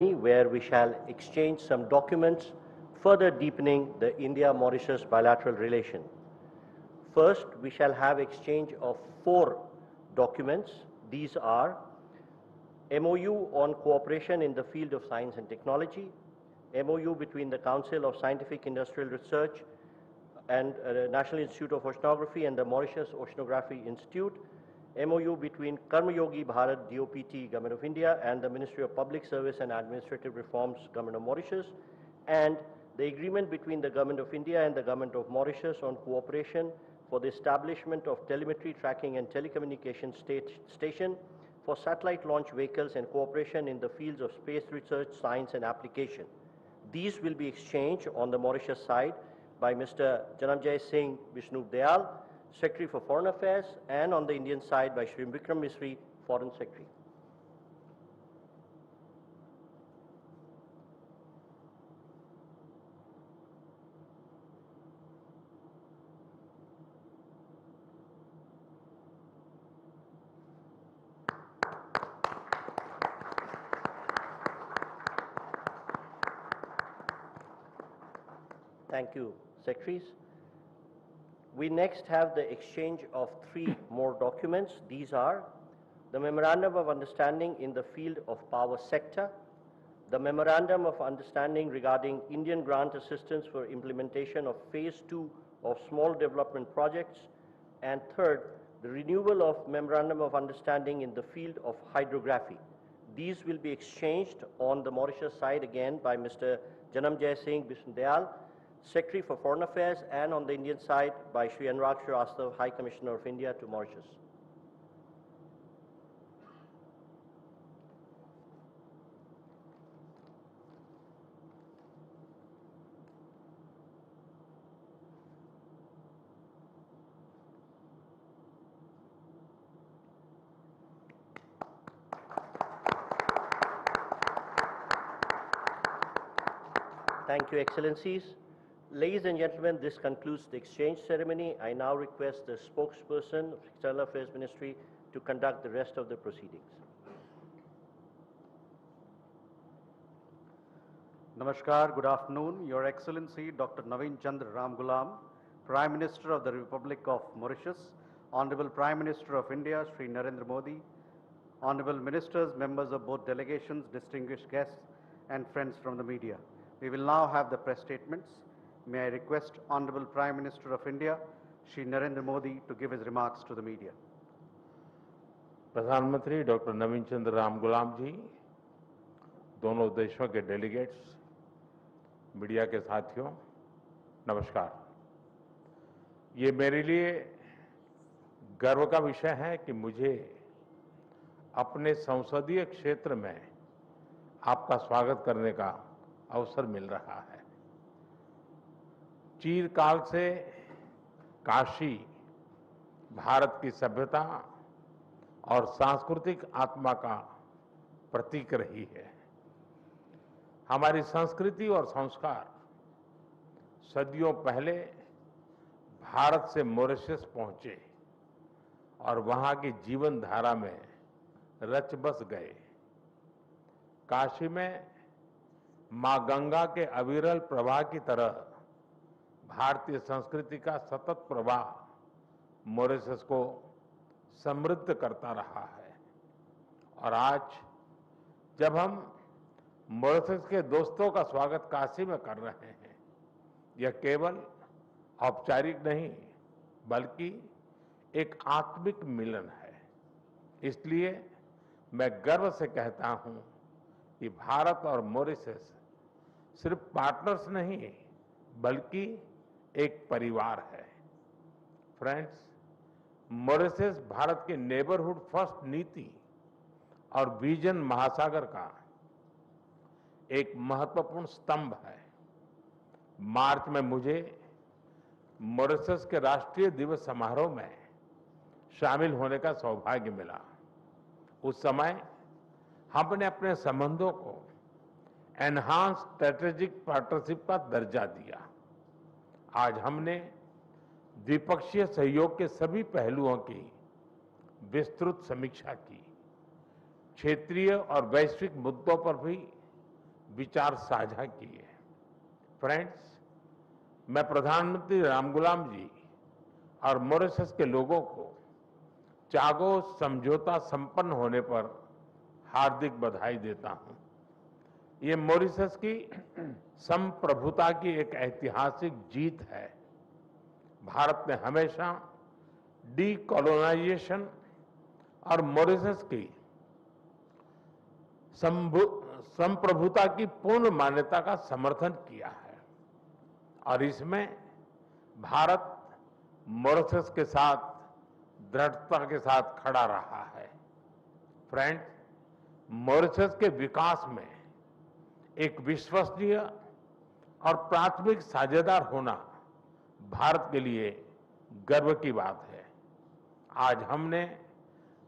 where we shall exchange some documents further deepening the India-Mauritius bilateral relation. First, we shall have exchange of 4 documents. These are MOU on cooperation in the field of science and technology, MOU between the Council of Scientific Industrial Research and National Institute of Oceanography and the Mauritius Oceanography Institute, MOU between Karma Yogi Bharat DOPT Government of India and the Ministry of Public Service and Administrative Reforms Government of Mauritius, and the agreement between the Government of India and the Government of Mauritius on cooperation for the establishment of telemetry tracking and telecommunication station for satellite launch vehicles and cooperation in the fields of space research, science and application. These will be exchanged on the Mauritius side by Mr. Janamjay Singh Vishnu Dayal, Secretary for Foreign Affairs, and on the Indian side by Shri Vikram Misri, Foreign Secretary. Thank you, Secretaries. We next have the exchange of 3 more documents. These are the Memorandum of Understanding in the field of power sector, the Memorandum of Understanding regarding Indian grant assistance for implementation of Phase 2 of small development projects, and third, the renewal of Memorandum of Understanding in the field of hydrography. These will be exchanged on the Mauritius side again by Mr. Janamjay Singh Vishnu Dayal, Secretary for Foreign Affairs, and on the Indian side by Shri Anurag Srivastava, High Commissioner of India to Mauritius. Thank you, Excellencies. Ladies and gentlemen, this concludes the exchange ceremony. I now request the spokesperson of External Affairs Ministry to conduct the rest of the proceedings. Namaskar, good afternoon. Your Excellency Dr. Navin Ramgoolam, Prime Minister of the Republic of Mauritius, Honorable Prime Minister of India, Shri Narendra Modi, Honorable Ministers, members of both delegations, distinguished guests, and friends from the media. We will now have the press statements. May I request Honorable Prime Minister of India, Shri Narendra Modi, to give his remarks to the media. प्रधानमंत्री doctor नवीन चंद्र रामगुलाम जी, दोनों देशों के delegates, media के साथियों, नमस्कार। ये मेरे लिए गर्व का विषय है कि मुझे अपने संसदीय क्षेत्र में आपका स्वागत करने का अवसर मिल रहा है। चिरकाल से काशी भारत की सभ्यता और सांस्कृतिक आत्मा का प्रतीक रही है। हमारी संस्कृति और संस्कार सदियों पहले भारत से मॉरिशस पहुंचे और वहां की जीवन धारा में रच बस गए। काशी में मां गंगा के अविरल प्रवाह की तरह भारतीय संस्कृति का सतत प्रवाह मॉरिशस को समृद्ध करता रहा है। और आज जब हम मॉरिशस के दोस्तों का स्वागत काशी में कर रहे हैं, यह केवल औपचारिक नहीं बल्कि एक आत्मिक मिलन है। इसलिए मैं गर्व से कहता हूं कि भारत और मॉरिशस सिर्फ पार्टनर्स नहीं बल्कि एक परिवार है। फ्रेंड्स, मॉरिशस भारत के नेबरहुड फर्स्ट नीति और विजन महासागर का एक महत्वपूर्ण स्तंभ है। मार्च में मुझे मॉरिशस के राष्ट्रीय दिवस समारोह में शामिल होने का सौभाग्य मिला। उस समय हमने अपने संबंधों को एनहांस स्ट्रेटेजिक पार्टनरशिप का दर्जा दिया। आज हमने द्विपक्षीय सहयोग के सभी पहलुओं की विस्तृत समीक्षा की। क्षेत्रीय और वैश्विक मुद्दों पर भी विचार साझा किए। फ्रेंड्स, मैं प्रधानमंत्री रामगुलाम जी और मॉरिशस के लोगों को चागोस समझौता संपन्न होने पर हार्दिक बधाई देता हूं। ये मॉरिशस की संप्रभुता की एक ऐतिहासिक जीत है। भारत ने हमेशा डीकोलोनाइजेशन और मॉरिशस की संप्रभुता की पूर्ण मान्यता का समर्थन किया है और इसमें भारत मॉरिशस के साथ दृढ़ता के साथ खड़ा रहा है। फ्रेंड्स, मॉरिशस के विकास में एक विश्वसनीय और प्राथमिक साझेदार होना भारत के लिए गर्व की बात है। आज हमने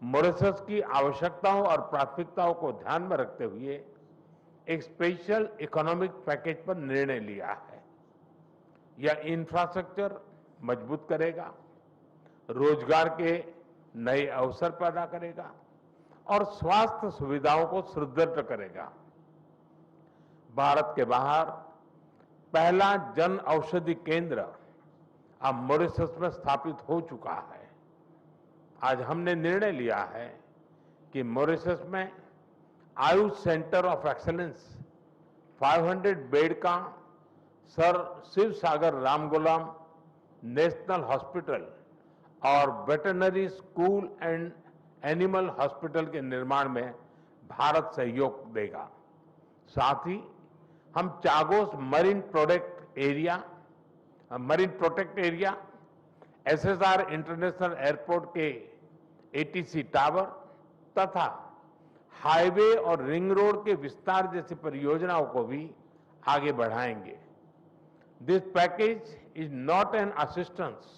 मॉरिशस की आवश्यकताओं और प्राथमिकताओं को ध्यान में रखते हुए एक स्पेशल इकोनॉमिक पैकेज पर निर्णय लिया है। यह इंफ्रास्ट्रक्चर मजबूत करेगा, रोजगार के नए अवसर पैदा करेगा और स्वास्थ्य सुविधाओं को सुदृढ़ करेगा। भारत के बाहर पहला जन औषधि केंद्र अब मॉरिशस में स्थापित हो चुका है। आज हमने निर्णय लिया है कि मॉरिशस में Ayush centre of excellence 500 bed का सर शिव सागर रामगुलाम नेशनल हॉस्पिटल और veterinary school and animal hospital के निर्माण में भारत सहयोग देगा। साथ ही हम Chagos marine protect area, SSR international airport के एटीसी टावर तथा हाईवे और रिंग रोड के विस्तार जैसी परियोजनाओं को भी आगे बढ़ाएंगे। This package is not an assistance,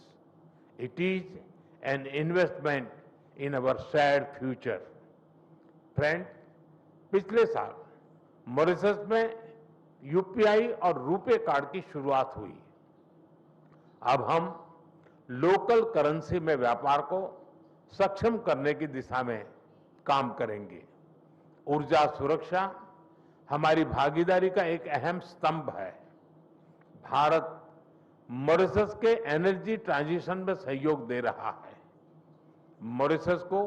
it is an investment in our shared future. Friends, पिछले साल मॉरिशस में यूपीआई और रुपे कार्ड की शुरुआत हुई। अब हम लोकल करेंसी में व्यापार को सक्षम करने की दिशा में काम करेंगे। ऊर्जा सुरक्षा हमारी भागीदारी का एक अहम स्तंभ है। भारत मॉरिशस के एनर्जी ट्रांजिशन में सहयोग दे रहा है। मॉरिशस को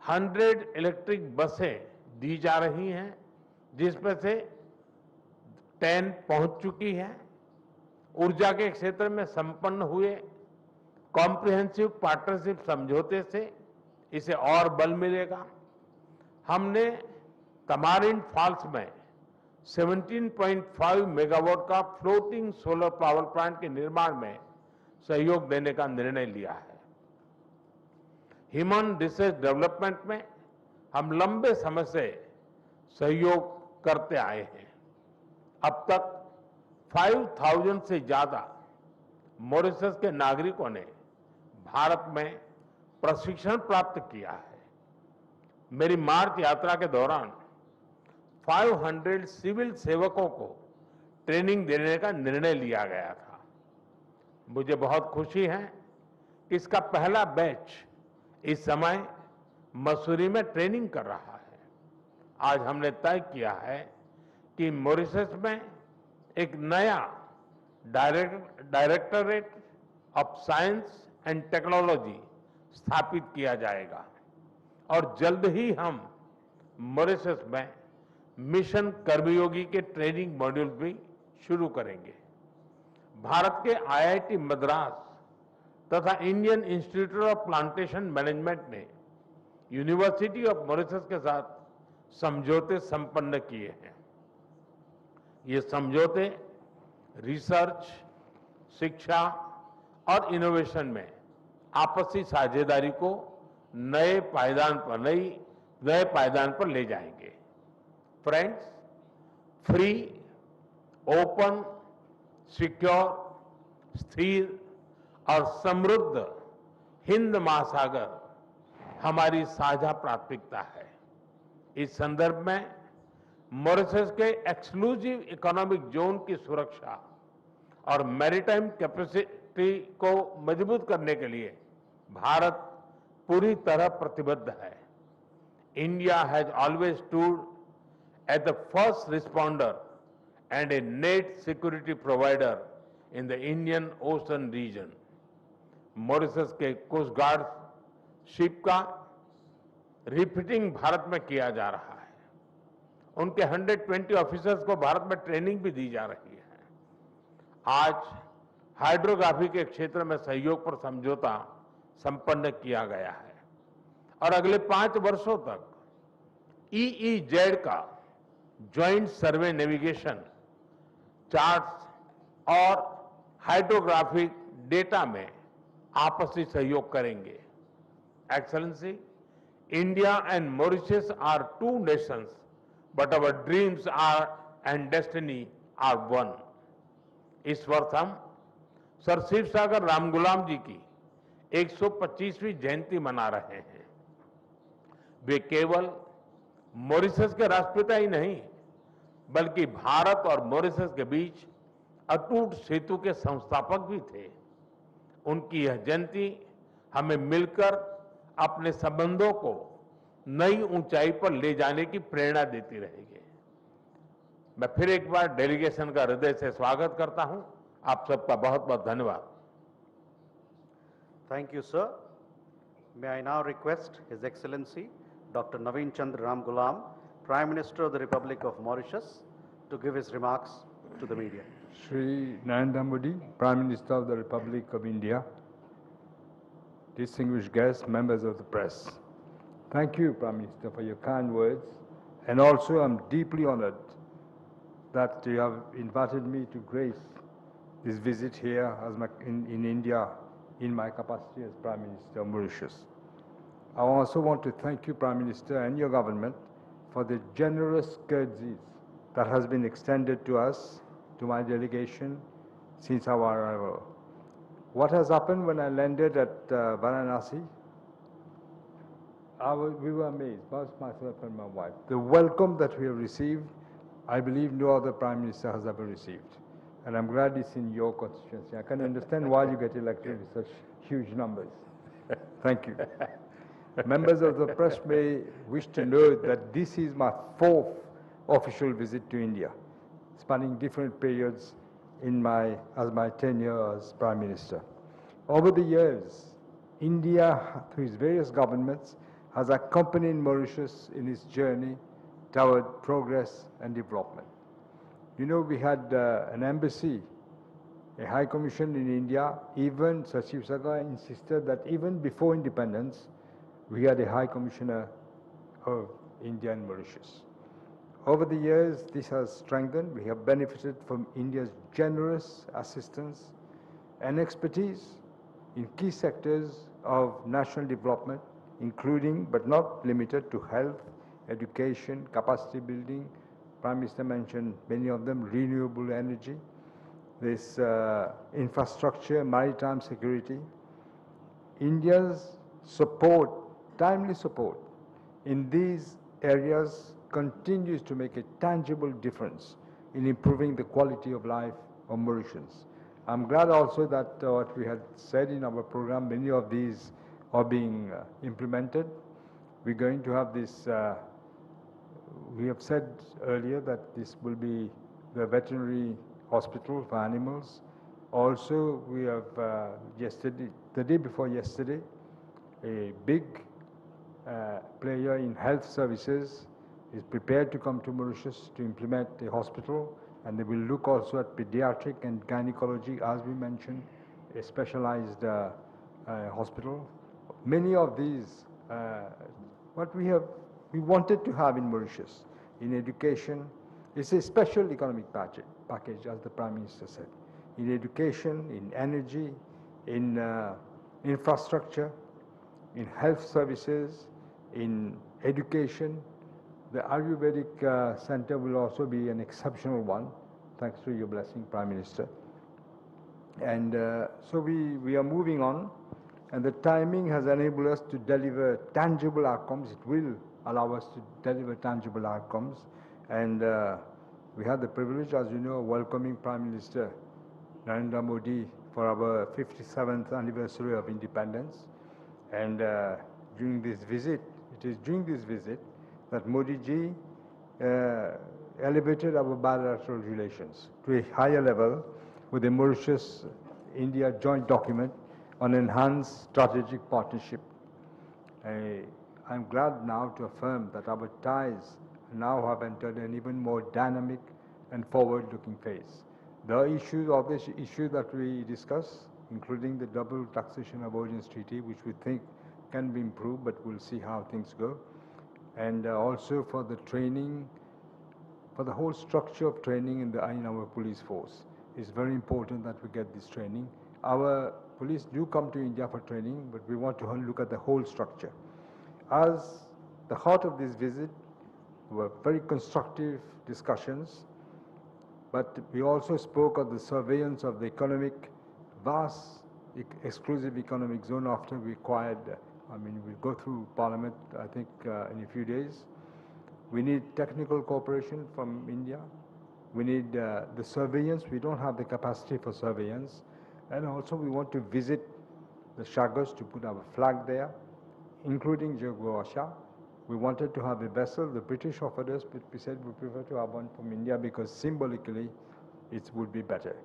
100 इलेक्ट्रिक बसें दी जा रही हैं, जिसमें से 10 पहुंच चुकी हैं। ऊर्जा के क्षेत्र में संपन्न हुए कॉम्प्रिहेंसिव पार्टनरशिप समझौते से इसे और बल मिलेगा। हमने तमारिंड फॉल्स में 17.5 मेगावाट का फ्लोटिंग सोलर पावर प्लांट के निर्माण में सहयोग देने का निर्णय लिया है। ह्यूमन रिसोर्स डेवलपमेंट में हम लंबे समय से सहयोग करते आए हैं। अब तक 5,000 से ज्यादा मॉरिशस के नागरिकों ने भारत में प्रशिक्षण प्राप्त किया है। मेरी मार्च यात्रा के दौरान 500 सिविल सेवकों को ट्रेनिंग देने का निर्णय लिया गया था। मुझे बहुत खुशी है कि इसका पहला बैच इस समय मसूरी में ट्रेनिंग कर रहा है। आज हमने तय किया है कि मॉरिशस में एक नया directorate of science and technology स्थापित किया जाएगा और जल्द ही हम मॉरिशस में मिशन कर्मयोगी के ट्रेनिंग मॉड्यूल भी शुरू करेंगे। भारत के आईआईटी मद्रास तथा Indian institute of plantation management ने यूनिवर्सिटी ऑफ मॉरिशस के साथ समझौते संपन्न किए हैं। ये समझौते रिसर्च, शिक्षा और इनोवेशन में आपसी साझेदारी को नए पायदान पर ले जाएंगे। फ्रेंड्स, फ्री, ओपन, सिक्योर, स्थिर और समृद्ध हिंद महासागर हमारी साझा प्राथमिकता है। इस संदर्भ में मॉरिशस के एक्सक्लूसिव इकोनॉमिक जोन की सुरक्षा और मैरीटाइम कैपेसिटी को मजबूत करने के लिए भारत पूरी तरह प्रतिबद्ध है। India has always stood as the first responder and a net security provider in the Indian Ocean region. Mauritius के कोस्ट गार्ड शिप का रिफिटिंग भारत में किया जा रहा है। उनके 120 ऑफिसर्स को भारत में ट्रेनिंग भी दी जा रही है। आज हाइड्रोग्राफी के क्षेत्र में सहयोग पर समझौता संपन्न किया गया है और अगले 5 वर्षों तक EEZ का ज्वाइंट सर्वे नेविगेशन चार्ट्स और हाइड्रोग्राफिक डेटा में आपसी सहयोग करेंगे। Excellency, India and Mauritius are 2 nations, but our dreams are and destiny are one. इस वर्ष हम सर शिव सागर रामगुलाम जी की 125वीं जयंती मना रहे हैं। वे केवल मॉरिशस के राष्ट्रपिता ही नहीं, बल्कि भारत और मॉरिशस के बीच अटूट सेतु के संस्थापक भी थे। उनकी यह जयंती हमें मिलकर अपने संबंधों को नई ऊंचाई पर ले जाने की प्रेरणा देती रहेगी। मैं फिर एक बार डेलीगेशन का हृदय से स्वागत करता हूं। आप सबका बहुत बहुत धन्यवाद। Thank you, sir. May I now request His Excellency Dr. Navin Ramgoolam, Prime Minister of the Republic of Mauritius, to give his remarks to the media. Shri Narendra Modi, Prime Minister of the Republic of India, distinguished guests, members of the press. Thank you, Prime Minister, for your kind words. And also, I'm deeply honored that you have invited me to grace this visit here in India in my capacity as Prime Minister of Mauritius. I also want to thank you, Prime Minister, and your government for the generous courtesies that has been extended to us, to my delegation, since our arrival. What has happened when I landed at Varanasi? We were amazed, both myself and my wife. The welcome that we have received, I believe no other Prime Minister has ever received. And I'm glad it's in your constituency. I can understand why you get elected with such huge numbers. Thank you. Members of the press may wish to know that this is my 4th official visit to India, spanning different periods as my tenure as Prime Minister. Over the years, India, through its various governments, has accompanied Mauritius in its journey toward progress and development. You know, we had an embassy, a high commission in India. Even Sir Shiv Sagar insisted that even before independence, we had a high commissioner of India and Mauritius. Over the years, this has strengthened. We have benefited from India's generous assistance and expertise in key sectors of national development, including but not limited to health, education, capacity building. Prime Minister mentioned many of them: renewable energy, this infrastructure, maritime security. India's support, timely support in these areas continues to make a tangible difference in improving the quality of life of Mauritians. I'm glad also that what we had said in our program, many of these are being implemented. We're going to have this, we have said earlier that this will be the veterinary hospital for animals. Also, we have the day before yesterday, a big player in health services is prepared to come to Mauritius to implement a hospital, and they will look also at pediatric and gynecology, as we mentioned, a specialized hospital. Many of these, what we wanted to have in Mauritius, in education, it's a special economic package, as the Prime Minister said. In education, in energy, in infrastructure, in health services, in education. The Ayurvedic Center will also be an exceptional one, thanks to your blessing, Prime Minister. And so we are moving on, and the timing has enabled us to deliver tangible outcomes. It will allow us to deliver tangible outcomes. And we had the privilege, as you know, of welcoming Prime Minister Narendra Modi for our 57th anniversary of independence. And during this visit, it is during this visit that Modi ji elevated our bilateral relations to a higher level with the Mauritius-India joint document on enhanced strategic partnership. I'm glad now to affirm that our ties now have entered an even more dynamic and forward-looking phase. The issues that we discuss, including the double taxation avoidance treaty, which we think can be improved, but we'll see how things go. And also for the training, for the whole structure of training in our police force. It's very important that we get this training. Our police do come to India for training, but we want to look at the whole structure. As the heart of this visit were very constructive discussions, but we also spoke of the surveillance of the vast exclusive economic zone after we acquired, we'll go through Parliament, I think, in a few days. We need technical cooperation from India. We need the surveillance. We don't have the capacity for surveillance. And also we want to visit the Chagos to put our flag there, including Jogwasha. We wanted to have a vessel. The British offered us, but we said we prefer to have one from India because symbolically it would be better.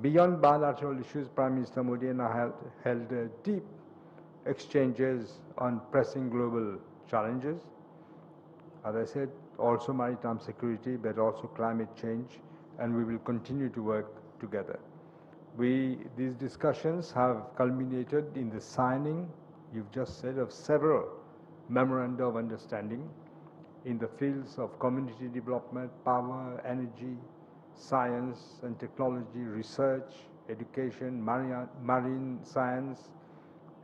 Beyond bilateral issues, Prime Minister Modi and I held deep exchanges on pressing global challenges. As I said, also maritime security, but also climate change, and we will continue to work together. These discussions have culminated in the signing, you've just said, of several memoranda of understanding in the fields of community development, power, energy, science and technology, research, education, marine science,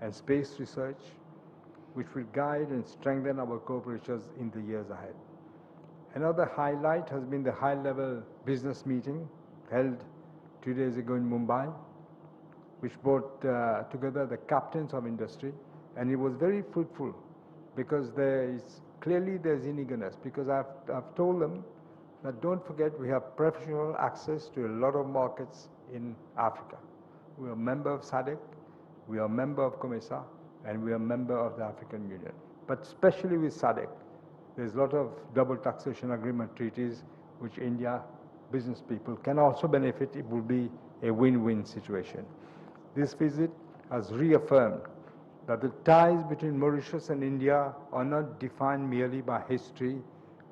and space research, which will guide and strengthen our cooperations in the years ahead. Another highlight has been the high-level business meeting held 2 days ago in Mumbai, which brought together the captains of industry, and it was very fruitful because clearly there's eagerness, because I've told them that don't forget we have preferential access to a lot of markets in Africa. We are a member of SADC, we are a member of COMESA, and we are a member of the African Union. But especially with SADC, there's a lot of double taxation agreement treaties which India business people can also benefit. It will be a win-win situation. This visit has reaffirmed that the ties between Mauritius and India are not defined merely by history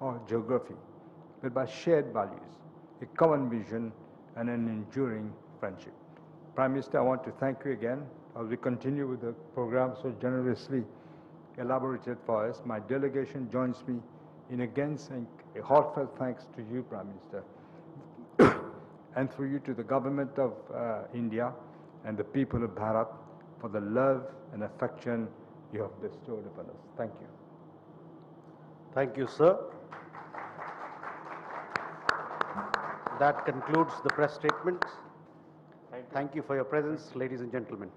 or geography, but by shared values, a common vision, and an enduring friendship. Prime Minister, I want to thank you again as we continue with the program so generously elaborated for us. My delegation joins me in again saying a heartfelt thanks to you, Prime Minister, and through you to the government of India and the people of Bharat for the love and affection you have bestowed upon us. Thank you. Thank you, sir. That concludes the press statements. Thank you for your presence, ladies and gentlemen.